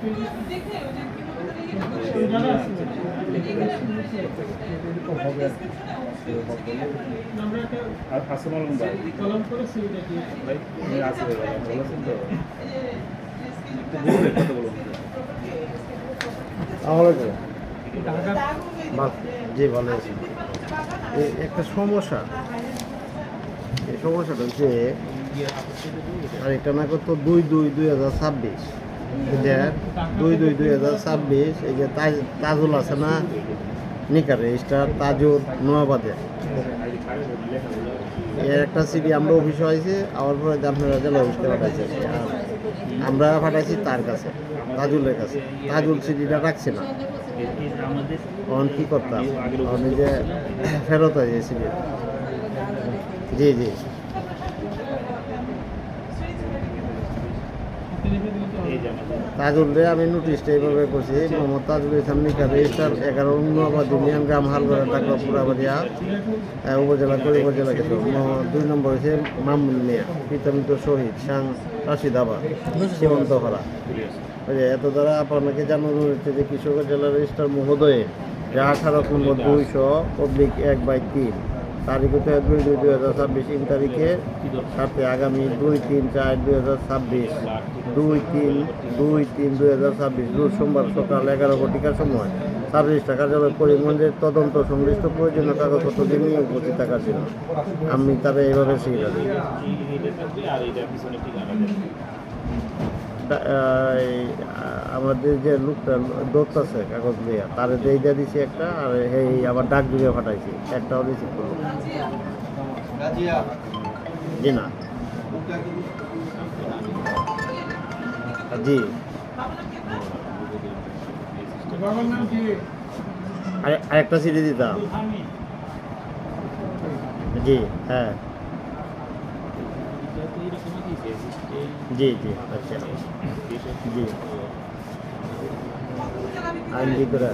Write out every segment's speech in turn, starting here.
জি ভালো আছি। একটা সমস্যা, এই সমস্যাটা হচ্ছে আর এটা না করতো 2/2/2026, 2/2/2026। এই যে তাজুল আছে না নিকারে, স্টার তাজুল নোয়াবাদে, এর একটা সিডি আমরা অফিসে হয়েছে। আমার পরে আপনারা জেলা অফিসে পাঠাইছে, আর আমরা পাঠাইছি তার কাছে, তাজুলের কাছে। তাজুল সিডিটা রাখছে না, তখন কী করতাম, তখন এই যে ফেরত হয়ে যায় সিডি। জি জি তাজুল রে আমি নোটিশটা এইভাবে করছি, মোহাম্মদ তাজুল ইসলাম নিকা, রেজিস্টার 11 নোয়াবাদী ইউনিয়ন, গ্রাম হালগড়া, টাকলা, পুরাবাড়িয়া উপজেলা, করে উপজেলা ক্ষেত্র। 2 নম্বর হচ্ছে মামুন মিয়া, পিতামিত শহীদ সাং রাশিদাবাদ সীমন্ত হরা। ওই যে এত দ্বারা আপনাকে জানানো হচ্ছে যে কিশোরগঞ্জ জেলা রেজিস্টার মহোদয়ে যে 18/200/1/3 তারিখ হচ্ছে 2/2/2026, 3 তারিখে সাথে আগামী 2/3/4/2026, 2/3/2026 রোজ সোমবার সকাল 11 ঘটিকার সময় সাব রেজিস্ট্রার কার্যালয় করিমগঞ্জের তদন্ত সংশ্লিষ্ট প্রয়োজনীয় কাগজপত্র দিয়ে নিয়ে উপস্থিত থাকার জন্য আমি তারা এইভাবে শিখলাম। আমাদের যে লোকটা দোস্ত আছে কাগজ দিয়ে, তারে দিয়ে দিছি একটা, আর এই আবার ডাক দিয়ে পাঠাইছি, একটাও রিসিভ করলো। জি না, জি আরেকটা সিডি দিতাম। জি হ্যাঁ, জি জি আচ্ছা, জি আইন ভিতরে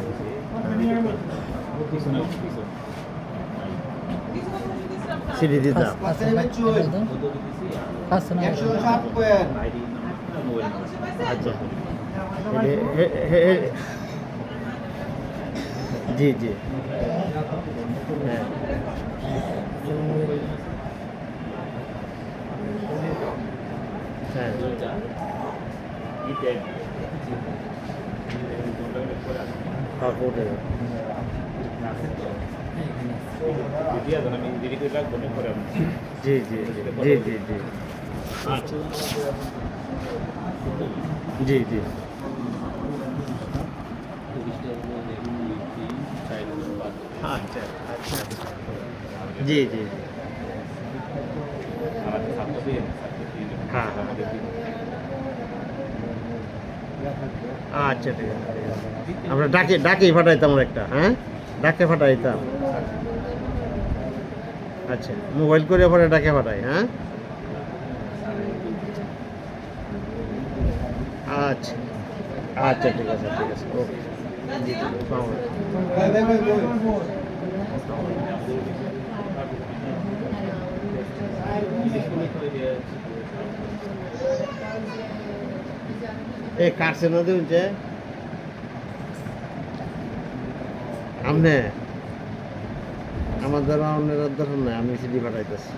সিডি দিতাম। আচ্ছা জি জি হ্যাঁ হ্যাঁ জি জি জি জি জি জি জি আচ্ছা আচ্ছা জি জি হ্যাঁ আচ্ছা ঠিক আছে, আমরা ডাকেই ফাটাইতাম একটা, হ্যাঁ ডাকে ফাটাইতাম। আচ্ছা মোবাইল করে পরে ডাকে ফাটাই, হ্যাঁ আচ্ছা আচ্ছা ঠিক আছে ঠিক আছে ওকে জি এই কাটছে না দিন যে আমনে আমার দ্বারা অন্যের দরকার নাই, আমি সিডি পাঠাইতেছি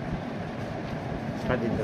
সাজিতে।